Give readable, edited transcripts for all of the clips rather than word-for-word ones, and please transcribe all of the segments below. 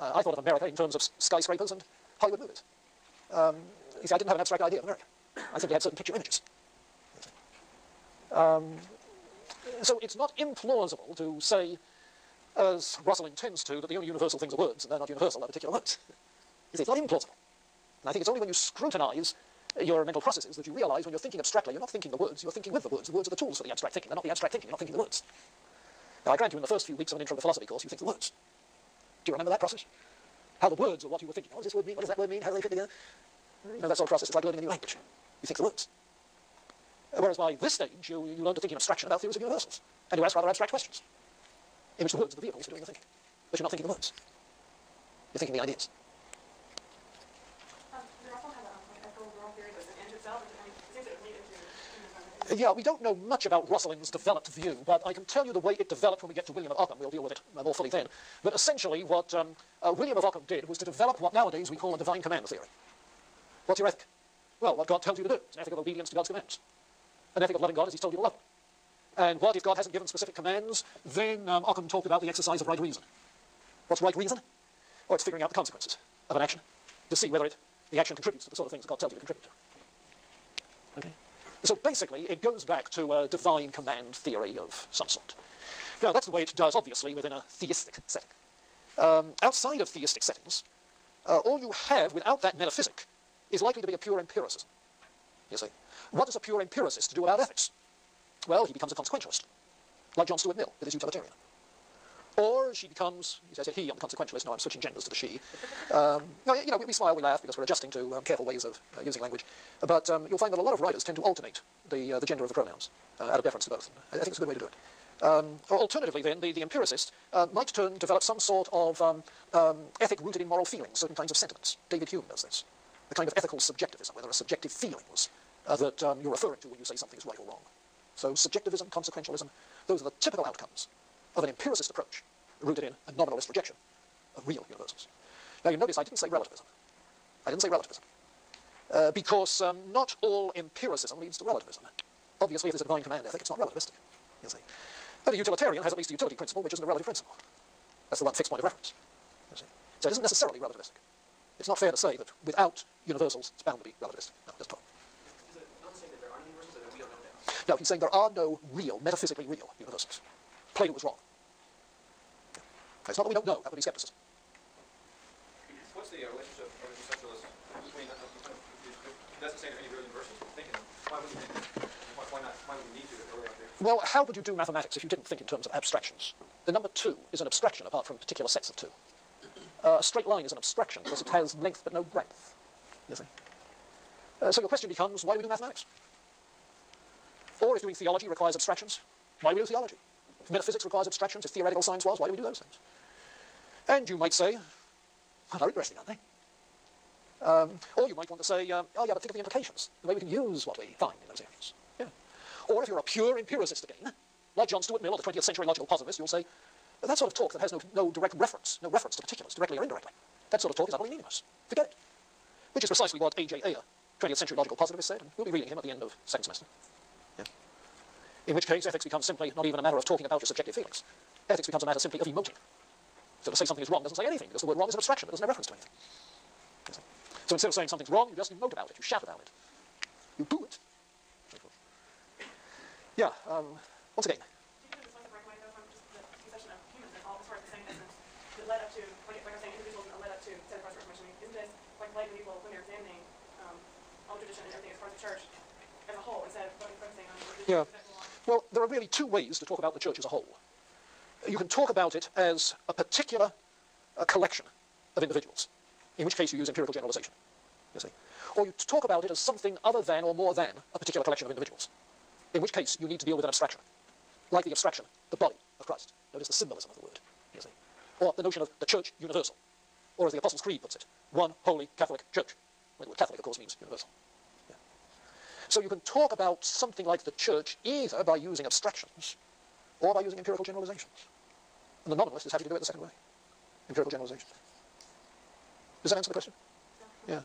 I thought of America in terms of skyscrapers and Hollywood movies. You see, I didn't have an abstract idea of America. I simply had certain picture images. So it's not implausible to say, as Russell intends to, that the only universal things are words, and they're not universal, they're particular words. You see, it's not implausible. And I think it's only when you scrutinize your mental processes that you realize when you're thinking abstractly, you're not thinking the words, you're thinking with the words. The words are the tools for the abstract thinking. They're not the abstract thinking, you're not thinking the words. Now, I grant you in the first few weeks of an intro to philosophy course, you think the words. Do you remember that process? How the words are what you were thinking. What does this word mean? What does that word mean? How do they fit together? You know, that sort of process. It's like learning a new language. You think the words. Whereas by this stage, you learn to think in abstraction about theories of universals. And you ask rather abstract questions, in which the words are the vehicles for doing the thinking. But you're not thinking the words. You're thinking the ideas. Yeah, we don't know much about Russellin's developed view, but I can tell you the way it developed when we get to William of Ockham. We'll deal with it more fully then. But essentially, what William of Ockham did was to develop what nowadays we call a divine command theory. What's your ethic? Well, what God tells you to do. It's an ethic of obedience to God's commands. An ethic of loving God as he's told you to love him. And what if God hasn't given specific commands? Then Ockham talked about the exercise of right reason. What's right reason? Or it's figuring out the consequences of an action to see whether the action contributes to the sort of things that God tells you to contribute to. Okay? So basically, it goes back to a divine command theory of some sort. Now, that's the way it does, obviously, within a theistic setting. Outside of theistic settings, all you have without that metaphysic is likely to be a pure empiricism. You see, what does a pure empiricist do about ethics? Well, he becomes a consequentialist, like John Stuart Mill with his utilitarian. Or she becomes, I said he, I'm the consequentialist, no, I'm switching genders to the she. We smile, we laugh, because we're adjusting to careful ways of using language. But you'll find that a lot of writers tend to alternate the gender of the pronouns, out of deference to both. I think it's a good way to do it. Or alternatively, then, the empiricist might develop some sort of ethic rooted in moral feelings, certain kinds of sentiments. David Hume does this. The kind of ethical subjectivism, where there are subjective feelings that you're referring to when you say something is right or wrong. So subjectivism, consequentialism, those are the typical outcomes of an empiricist approach rooted in a nominalist rejection of real universals. Now, you notice I didn't say relativism. Because not all empiricism leads to relativism. Obviously, if there's a divine command ethic, it's not relativistic, you see. But a utilitarian has at least a utility principle, which isn't a relative principle. That's the one fixed point of reference, you see. So it isn't necessarily relativistic. It's not fair to say that without universals, it's bound to be relativistic. No, just talk. Is it not saying that there are universals, or that we don't know that? No, he's saying there are no real, metaphysically real universals. Plato was wrong. It's not that we don't know, that would be skepticism. What's the relationship of a conceptualist between, it doesn't say there are any real universals, but thinking, why would we need to early on there? Well, how would you do mathematics if you didn't think in terms of abstractions? The number 2 is an abstraction apart from particular sets of 2. A straight line is an abstraction because it has length but no breadth, you see. So your question becomes, why do we do mathematics? Or if doing theology requires abstractions, why do we do theology? If metaphysics requires abstractions, if theoretical science was, why do we do those things? And you might say, well, they're interesting, aren't they? Or you might want to say, oh yeah, but think of the implications, the way we can use what we find in those areas. Yeah. Or if you're a pure empiricist again, like John Stuart Mill or the 20th century logical positivist, you'll say, that sort of talk that has no direct reference, no reference to particulars, directly or indirectly, that sort of talk is utterly meaningless. Forget it. Which is precisely what A.J. Ayer, 20th century logical positivist, said, and we'll be reading him at the end of second semester. Yeah. In which case, ethics becomes simply not even a matter of talking about your subjective feelings. Ethics becomes a matter simply of emoting. So to say something is wrong doesn't say anything, because the word wrong is an abstraction, it doesn't have reference to anything. So instead of saying something's wrong, you just emote about it, you shout about it. You do it. Yeah, once again. Led up to, like I was saying, individuals that led up to set across reformation. Isn't this like medieval when they're examining all tradition and everything as part of the church as a whole instead of focusing on religion? Yeah. Well, there are really 2 ways to talk about the church as a whole. You can talk about it as a particular collection of individuals, in which case you use empirical generalization, you see. Or you talk about it as something other than or more than a particular collection of individuals, in which case you need to deal with an abstraction, like the abstraction, the body of Christ. Notice the symbolism of the word, you see. Or the notion of the church universal, or as the Apostles' Creed puts it, one holy Catholic church. Well, the word Catholic, of course, means universal. Yeah. So you can talk about something like the church either by using abstractions or by using empirical generalizations. And the nominalist is happy to do it the second way, empirical generalization. Does that answer the question? Yeah.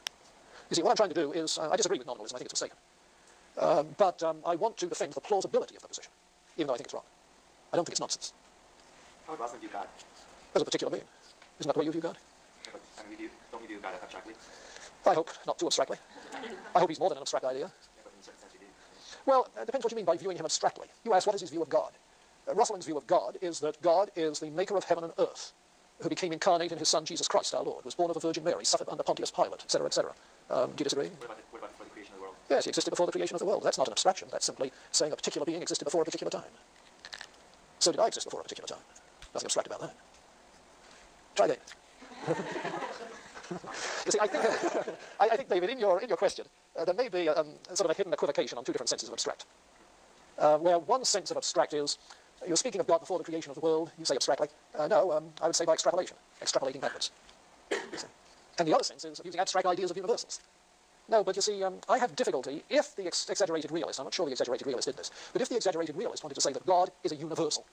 You see, what I'm trying to do is, I disagree with nominalism, I think it's mistaken. But I want to defend the plausibility of the position, even though I think it's wrong. I don't think it's nonsense. How would Russell view God? As a particular being. Isn't that the way you view God? mean, don't we view God abstractly? I hope not too abstractly. I hope he's more than an abstract idea. Yeah, but in a certain sense we do. Well, it depends what you mean by viewing him abstractly. You ask, what is his view of God? Rosling's view of God is that God is the maker of heaven and earth, who became incarnate in his Son, Jesus Christ, our Lord, was born of a Virgin Mary, suffered under Pontius Pilate, etc., etc. Do you disagree? What about before the creation of the world? Yes, he existed before the creation of the world. That's not an abstraction. That's simply saying a particular being existed before a particular time. So did I exist before a particular time. Nothing abstract about that. Try again. You see, I think, David, in your question, there may be sort of a hidden equivocation on two different senses of abstract. Where one sense of abstract is, you're speaking of God before the creation of the world, you say abstractly. No, I would say by extrapolation, extrapolating backwards. And the other sense is of using abstract ideas of universals. No, but you see, I have difficulty, if the exaggerated realist, I'm not sure the exaggerated realist did this, but if the exaggerated realist wanted to say that God is a universal,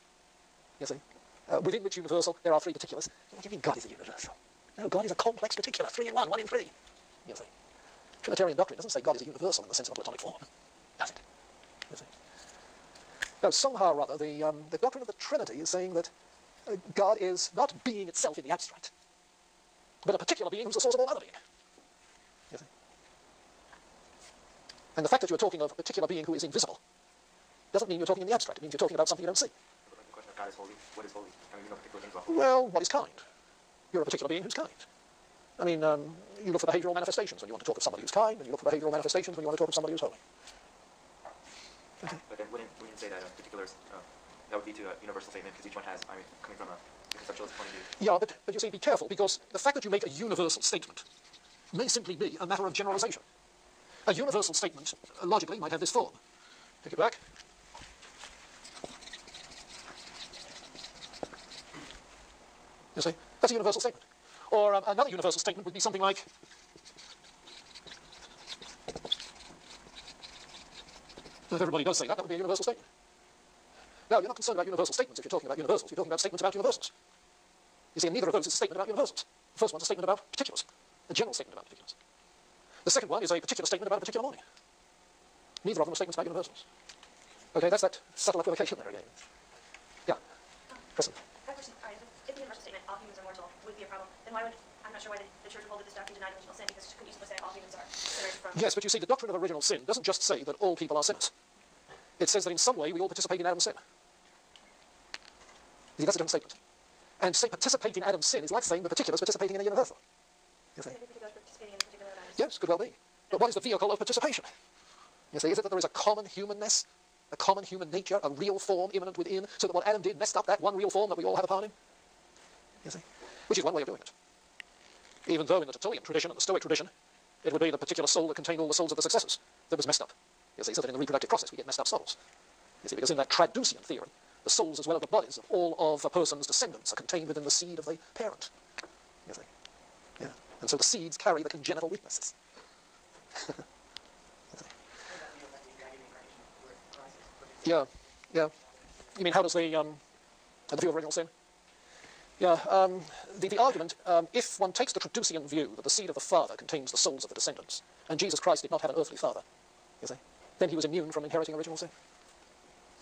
you see, within which universal there are three particulars, what do you mean God is a universal? No, God is a complex particular, 3 in 1, 1 in 3. You see. Trinitarian doctrine doesn't say God is a universal in the sense of a Platonic form. Does it? You see. No, somehow or other, the doctrine of the Trinity is saying that God is not being itself in the abstract, but a particular being who's the source of all other being. You see. And the fact that you're talking of a particular being who is invisible doesn't mean you're talking in the abstract. It means you're talking about something you don't see. But like the question of God is holy. What is holy? I mean, we know particular things about Well, what is kind? You're a particular being who's kind. I mean, you look for behavioral manifestations when you want to talk of somebody who's kind, and you look for behavioral manifestations when you want to talk of somebody who's holy. But then wouldn't say that particulars, that would be to a universal statement, because each one has, I mean, coming from a conceptualist point of view. Yeah, but you see, be careful, because the fact that you make a universal statement may simply be a matter of generalization. A universal statement, logically, might have this form. Take it back. You see, that's a universal statement. Or another universal statement would be something like, if everybody does say that, that would be a universal statement. Now, you're not concerned about universal statements if you're talking about universals. You're talking about statements about universals. You see, and neither of those is a statement about universals. The first one's a statement about particulars, a general statement about particulars. The second one is a particular statement about a particular morning. Neither of them are statements about universals. Okay, that's that subtle equivocation there again. Yeah. Kristen. I have a question. All right, if the universal statement, all humans are mortal, would be a problem, then why would, I'm not sure why the church would hold that this doctrine denied original sin, because couldn't you simply say all humans are generated from... Yes, but you see, the doctrine of original sin doesn't just say that all people are sinners. It says that in some way we all participate in Adam's sin. See, that's a different statement. And to say participate in Adam's sin is like saying the particulars participating in a universal. You see? Yes, could well be. But what is the vehicle of participation? You see, is it that there is a common humanness, a common human nature, a real form immanent within, so that what Adam did messed up that one real form that we all have upon him? You see? Which is one way of doing it. Even though in the Tertullian tradition and the Stoic tradition, it would be the particular soul that contained all the souls of the successors that was messed up. You see, so that in the reproductive process we get messed up souls. You see, because in that Traducian theory, the souls as well as the bodies of all of a person's descendants are contained within the seed of the parent. You see? Yeah. And so the seeds carry the congenital weaknesses. Yeah, yeah. You mean how does the view of original sin? Yeah, the argument, if one takes the Traducian view that the seed of the father contains the souls of the descendants, and Jesus Christ did not have an earthly father, you see, then he was immune from inheriting original sin.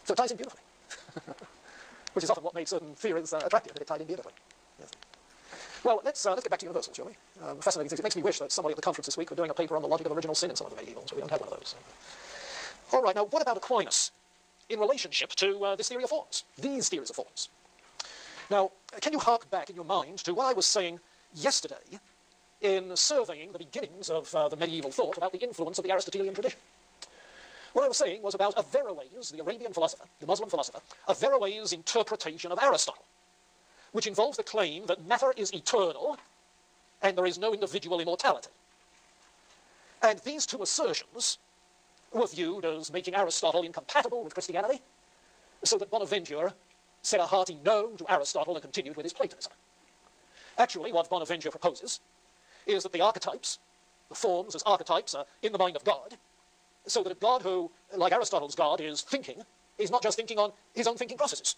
So it ties in beautifully. Which is often what made certain theories attractive, that it tied in beautifully. Yes. Well, let's get back to universals, shall we? Fascinating things. It makes me wish that somebody at the conference this week were doing a paper on the logic of original sin in some of the medievals, but we don't have one of those. All right, now what about Aquinas in relationship to this theory of forms, these theories of forms? Now, can you hark back in your mind to what I was saying yesterday in surveying the beginnings of the medieval thought about the influence of the Aristotelian tradition? What I was saying was about Averroes, the Arabian philosopher, the Muslim philosopher, Averroes' interpretation of Aristotle, which involves the claim that matter is eternal and there is no individual immortality. And these two assertions were viewed as making Aristotle incompatible with Christianity, so that Bonaventure said a hearty no to Aristotle and continued with his Platonism. Actually, what Bonaventure proposes is that the archetypes, the forms as archetypes, are in the mind of God, so that a God who, like Aristotle's God, is thinking, is not just thinking on his own thinking processes,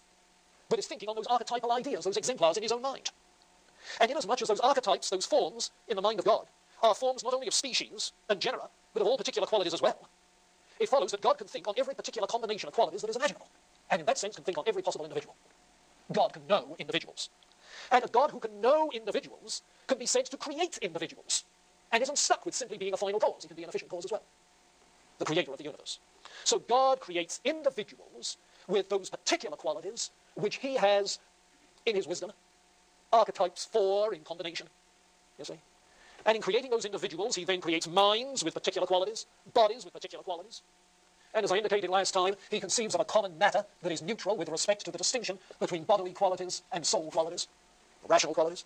but is thinking on those archetypal ideas, those exemplars in his own mind. And inasmuch as those archetypes, those forms in the mind of God, are forms not only of species and genera, but of all particular qualities as well, it follows that God can think on every particular combination of qualities that is imaginable, and in that sense can think on every possible individual. God can know individuals. And a God who can know individuals can be said to create individuals, and isn't stuck with simply being a final cause. He can be an efficient cause as well, the creator of the universe. So God creates individuals with those particular qualities which he has, in his wisdom, archetypes for in combination, you see. And in creating those individuals, he then creates minds with particular qualities, bodies with particular qualities. And as I indicated last time, he conceives of a common matter that is neutral with respect to the distinction between bodily qualities and soul qualities, rational qualities.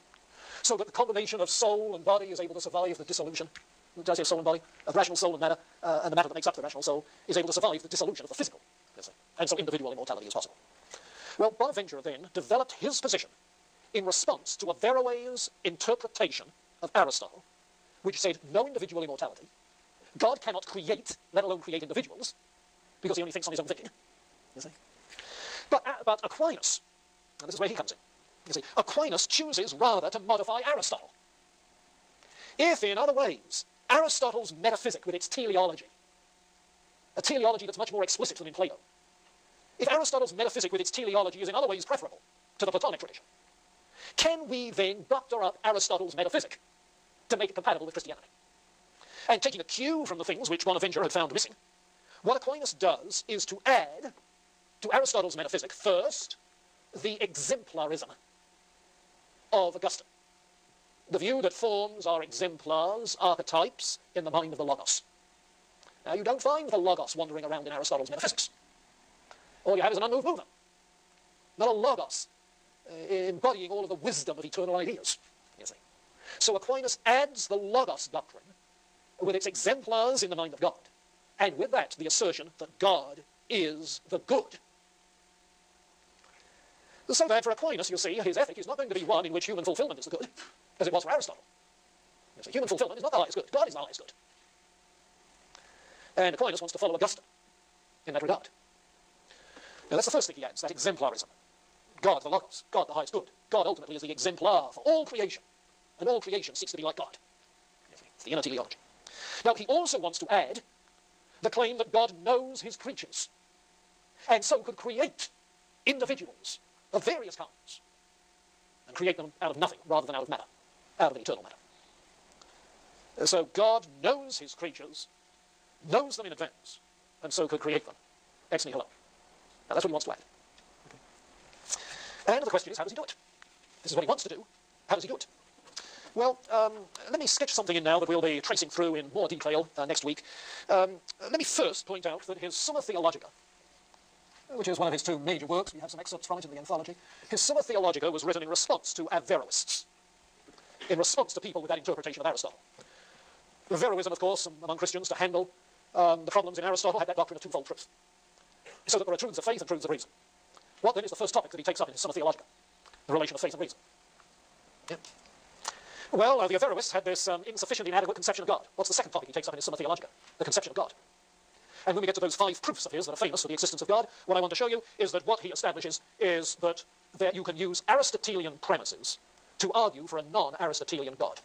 So that the combination of soul and body is able to survive the dissolution. Did I say soul and body? Of rational soul and matter, and the matter that makes up the rational soul is able to survive the dissolution of the physical. You see. And so individual immortality is possible. Well, Bonaventure then developed his position in response to Averroes' interpretation of Aristotle, which said no individual immortality. God cannot create, let alone create individuals, because he only thinks on his own thinking. You see. But Aquinas, and this is where he comes in. You see, Aquinas chooses rather to modify Aristotle. If, in other ways, Aristotle's metaphysic with its teleology, a teleology that's much more explicit than in Plato, if Aristotle's metaphysic with its teleology is in other ways preferable to the Platonic tradition, can we then doctor up Aristotle's metaphysic to make it compatible with Christianity? And taking a cue from the things which Bonaventure had found missing, what Aquinas does is to add to Aristotle's metaphysic, first, the exemplarism of Augustine. The view that forms are exemplars, archetypes, in the mind of the Logos. Now, you don't find the Logos wandering around in Aristotle's metaphysics. All you have is an unmoved mover, not a Logos embodying all of the wisdom of eternal ideas, you see. So Aquinas adds the Logos doctrine with its exemplars in the mind of God, and with that the assertion that God is the good. So that for Aquinas, you see, his ethic is not going to be one in which human fulfillment is the good, as it was for Aristotle. You see, human fulfillment is not the highest good. God is the highest good. And Aquinas wants to follow Augustine in that regard. Now that's the first thing he adds, that exemplarism. God, the Logos, God, the highest good. God ultimately is the exemplar for all creation, and all creation seeks to be like God. It's the inner teleology. Now he also wants to add the claim that God knows his creatures, and so could create individuals of various kinds, and create them out of nothing rather than out of matter, out of an eternal matter. So God knows his creatures, knows them in advance, and so could create them ex nihilo. Now that's what he wants to add. And the question is, how does he do it? This is what he wants to do. How does he do it? Well, let me sketch something in now that we'll be tracing through in more detail next week. Let me first point out that his Summa Theologica, which is one of his two major works, we have some excerpts from it in the anthology, his Summa Theologica was written in response to Averroists, in response to people with that interpretation of Aristotle. Averroism, of course, among Christians, to handle the problems in Aristotle, had that doctrine of twofold truth. So that there are truths of faith and truths of reason. What then is the first topic that he takes up in his Summa Theologica? The relation of faith and reason. Yeah. Well, the Averroists had this insufficient, inadequate conception of God. What's the second topic he takes up in his Summa Theologica? The conception of God. And when we get to those 5 proofs of his that are famous for the existence of God, what I want to show you is that what he establishes is that you can use Aristotelian premises to argue for a non-Aristotelian God.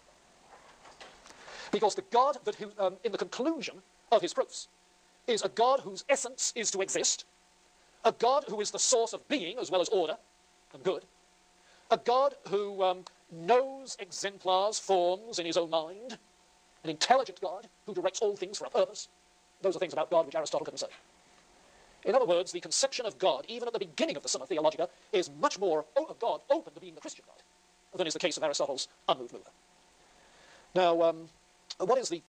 Because the God that, in the conclusion of his proofs, is a God whose essence is to exist, a God who is the source of being as well as order and good, a God who knows exemplars, forms in his own mind, an intelligent God who directs all things for a purpose. Those are things about God which Aristotle couldn't say. In other words, the conception of God, even at the beginning of the Summa Theologica, is much more of God open to being the Christian God than is the case of Aristotle's unmoved mover. Now, what is the